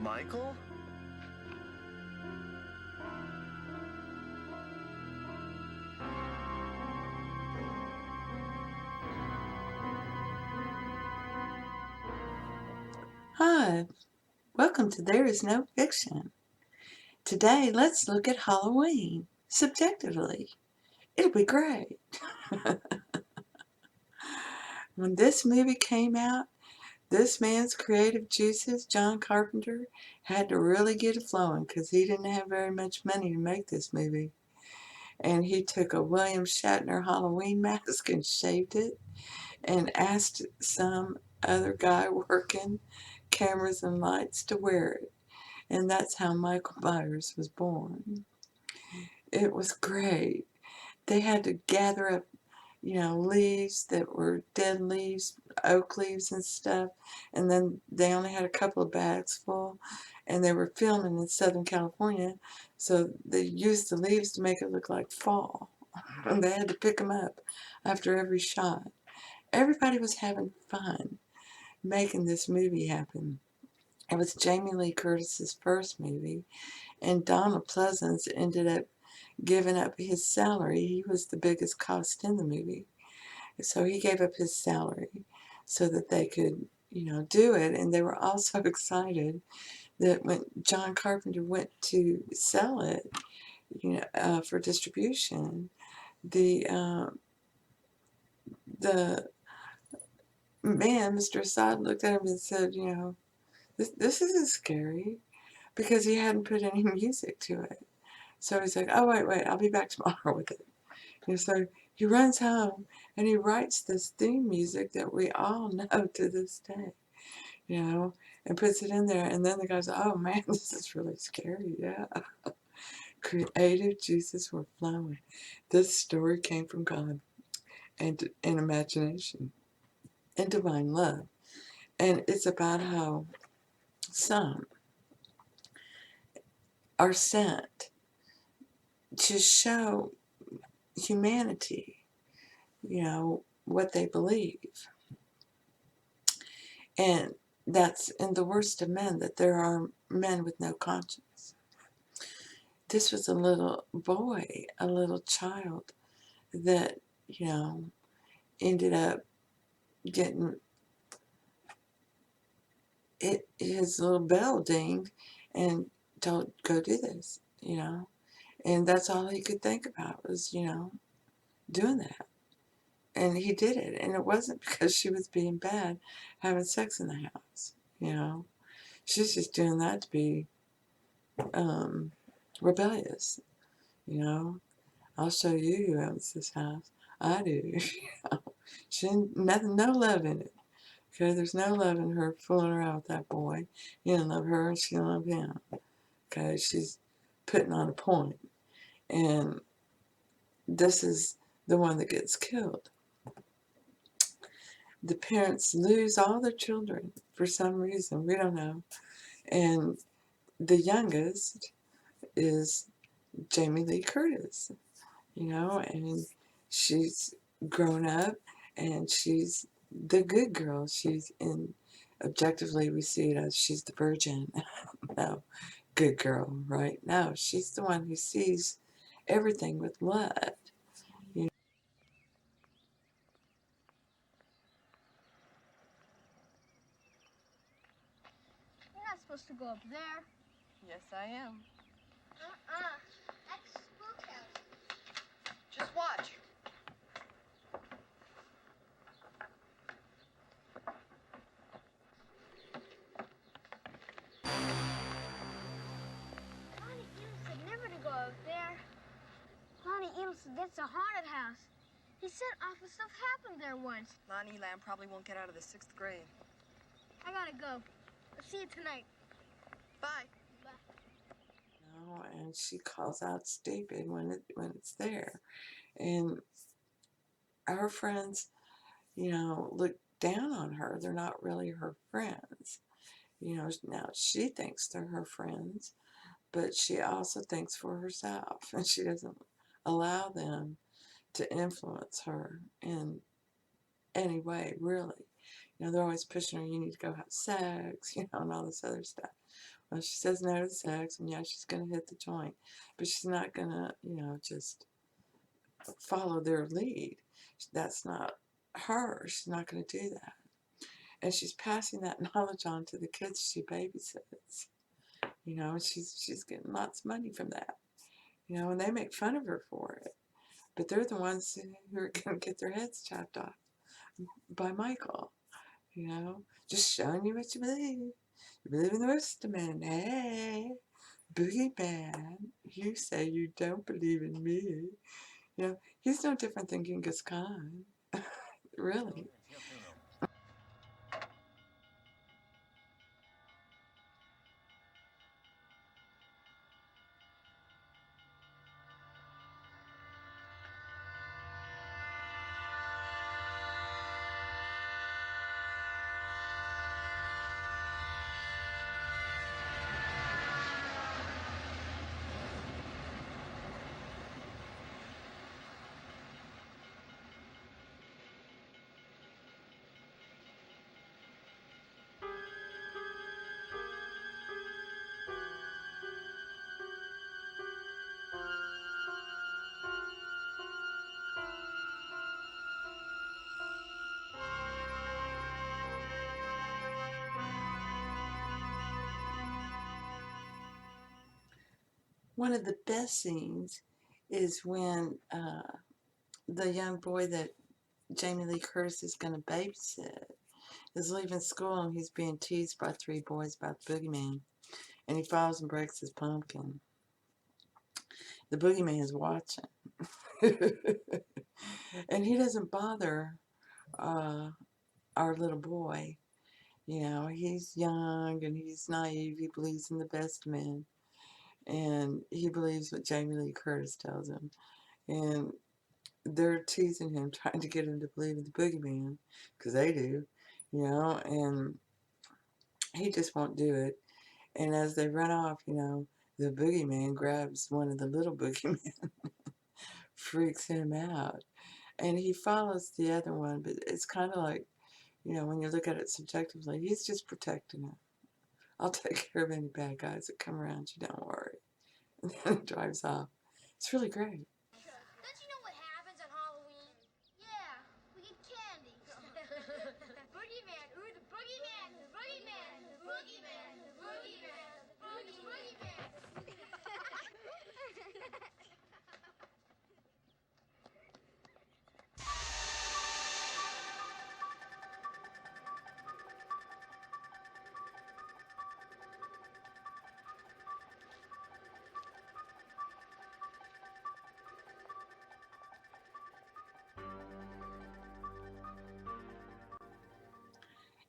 Michael? Hi, welcome to There Is No Fiction. Today, let's look at Halloween subjectively. It'll be great. When this movie came out, this man's creative juices, John Carpenter, had to really get it flowing because he didn't have very much money to make this movie. And he took a William Shatner Halloween mask and shaved it and asked some other guy working cameras and lights to wear it. And that's how Michael Myers was born. It was great. They had to gather up, leaves that were dead leaves, oak leaves and stuff, and then they only had a couple of bags full, and they were filming in Southern California, so they used the leaves to make it look like fall, and they had to pick them up after every shot. Everybody was having fun making this movie happen. It was Jamie Lee Curtis's first movie, and Donald Pleasance ended up giving up his salary. He was the biggest cost in the movie. So he gave up his salary so that they could, do it. And they were also excited that when John Carpenter went to sell it, for distribution, the the man, Mr. Assad, looked at him and said, this isn't scary because he hadn't put any music to it. So he's like, oh, wait, I'll be back tomorrow with it. So he runs home and he writes this theme music that we all know to this day, and puts it in there. And then the guy's, oh man, this is really scary. Yeah. Creative juices were flowing. This story came from God and imagination and divine love. And it's about how some are sent to show humanity, what they believe. And that's in the worst of men, that there are men with no conscience. This was a little boy, a little child that, ended up getting his little bell dinged and told, go do this, And that's all he could think about was, doing that. And he did it. And it wasn't because she was being bad, having sex in the house, She's just doing that to be rebellious, you know. I'll show you who owns this house. I do. She nothing, no love in it. Okay, there's no love in her fooling around with that boy. He didn't love her, and she didn't love him. Okay, she's putting on a point, and this is the one that gets killed. The parents lose all their children for some reason. We don't know, and the youngest is Jamie Lee Curtis, and she's grown up and she's the good girl. She's in, objectively, we see it as she's the virgin. No, good girl, right? No, she's the one who sees everything with love. You You're not supposed to go up there. Yes, I am. That's the spook house. Just watch. Lonnie Eagle said never to go up there. Lonnie Eagle said that's a haunted house. He said awful stuff happened there once. Lonnie Lamb probably won't get out of the 6th grade. I gotta go. I'll see you tonight. Bye. know, and she calls out stupid when it's there, and her friends, look down on her. They're not really her friends. Now she thinks they're her friends, but she also thinks for herself, and she doesn't allow them to influence her in any way, really. They're always pushing her, you need to go have sex, and all this other stuff. She says no to sex, and yeah, she's going to hit the joint, but she's not going to, just follow their lead. That's not her. She's not going to do that. And she's passing that knowledge on to the kids she babysits. She's getting lots of money from that. And they make fun of her for it. But they're the ones who are going to get their heads chopped off by Michael. Just showing you what you believe. You believe in the rest of men. Hey, boogeyman, you say you don't believe in me. He's no different than Genghis Khan. Really. One of the best scenes is when the young boy that Jamie Lee Curtis is going to babysit is leaving school, and he's being teased by three boys about the boogeyman, and he falls and breaks his pumpkin. The boogeyman is watching. And he doesn't bother our little boy. He's young and he's naive. He believes in the best men, and he believes what Jamie Lee Curtis tells him. And they're teasing him, trying to get him to believe in the boogeyman, because they do, and he just won't do it. And as they run off, the boogeyman grabs one of the little boogeymen, freaks him out, and he follows the other one. But it's kind of like, when you look at it subjectively, he's just protecting him. I'll take care of any bad guys that come around you, don't worry. And then he drives off. It's really great. Don't you know what happens on Halloween? Yeah, we get candy. Boogeyman, ooh, the boogeyman, the boogeyman, the boogeyman, the boogeyman, the boogeyman.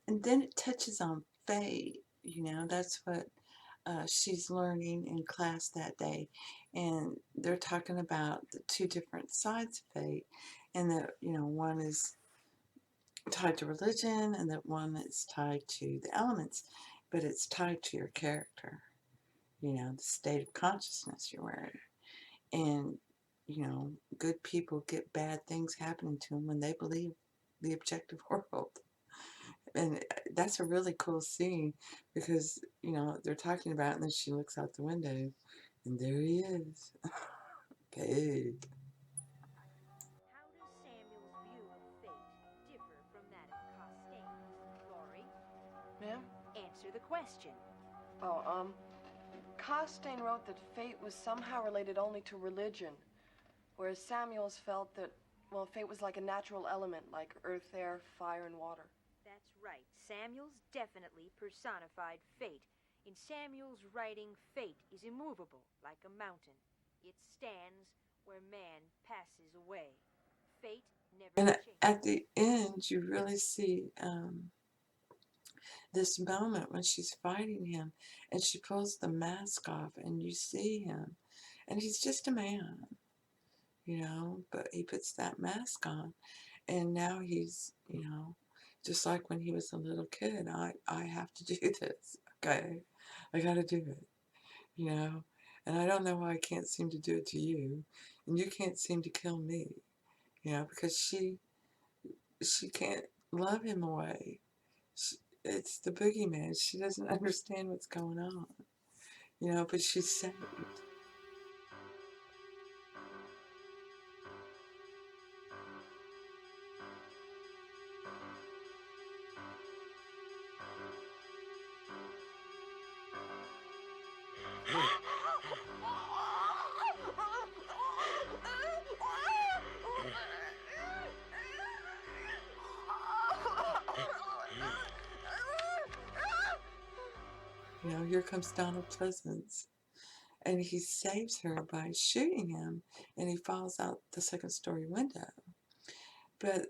And then it touches on fate. That's what she's learning in class that day. And they're talking about the two different sides of fate. And that, one is tied to religion, and that one is tied to the elements. But it's tied to your character, the state of consciousness you're wearing. And, good people get bad things happening to them when they believe the objective world. And that's a really cool scene because, they're talking about it, and then she looks out the window, and there he is. Pig. How does Samuel's view of fate differ from that of Costain? Rory, Ma'am? answer the question. Oh, Costain wrote that fate was somehow related only to religion, whereas Samuels felt that, well, fate was like a natural element, like earth, air, fire, and water. That's right. Samuels definitely personified fate. In Samuel's writing, fate is immovable, like a mountain. It stands where man passes away. Fate never And changes. at the end, you really see this moment when she's fighting him, and she pulls the mask off, and you see him, and he's just a man, but he puts that mask on, and now he's, just like when he was a little kid. I have to do this. Okay, I got to do it, and I don't know why I can't seem to do it to you, and you can't seem to kill me, because she can't love him away. It's the boogeyman. She doesn't understand what's going on. you know, but she's saved. You know, here comes Donald Pleasance, and he saves her by shooting him, and he falls out the second-story window. But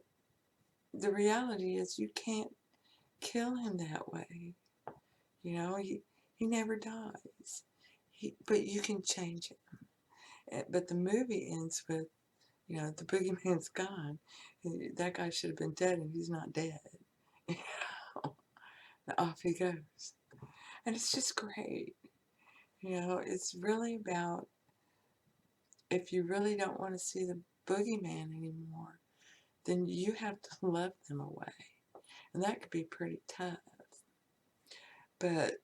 the reality is you can't kill him that way. You know, he never dies. But you can change him. But the movie ends with, you know, the boogeyman's gone. That guy should have been dead, and he's not dead. You know, off he goes. And it's just great. You know, it's really about, if you really don't want to see the boogeyman anymore, then you have to love them away. And that could be pretty tough. But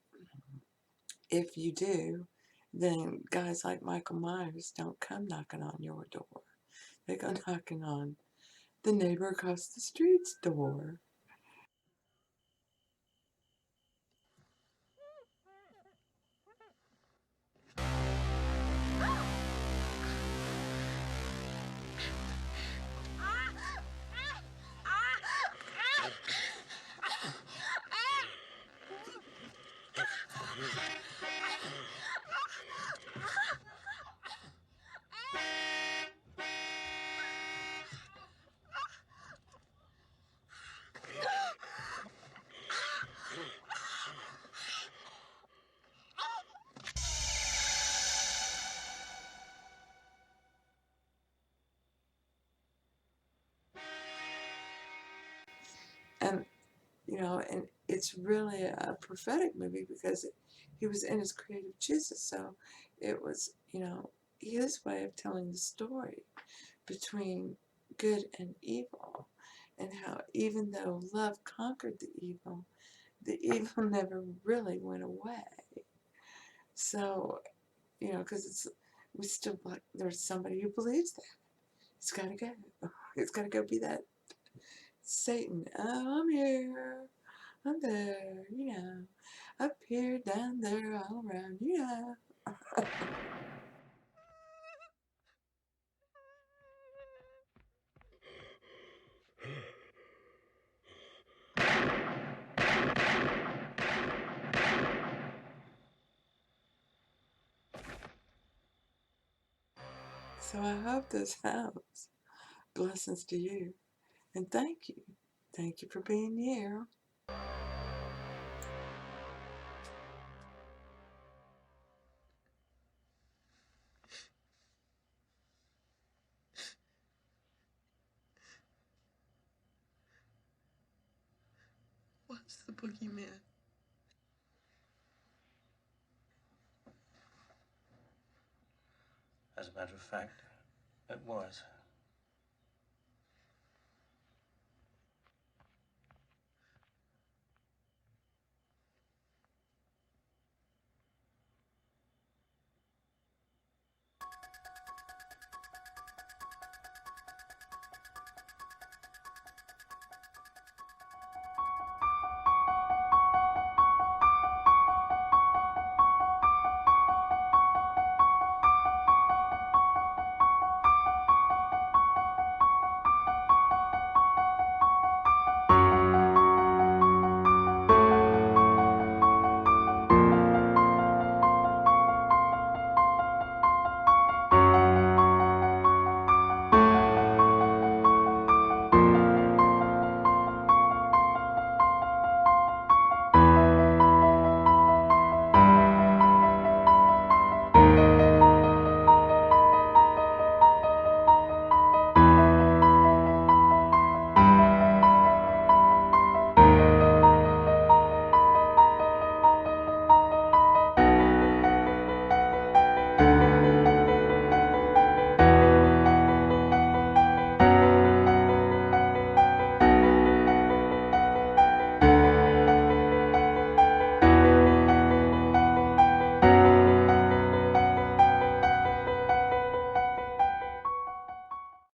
if you do, then guys like Michael Myers don't come knocking on your door. They go knocking on the neighbor across the street's door. And, you know, and it's really a prophetic movie because he was in his creative juices. So it was, you know, his way of telling the story between good and evil, and how even though love conquered the evil never really went away. So, you know, because we still, like, there's somebody who believes that. It's got to go. It's got to go be that Satan. Oh, I'm here. I'm there, you know. Up here, down there, all around, you know. So I hope this helps. Blessings to you. And thank you. Thank you for being here. What's the boogeyman? As a matter of fact, it was.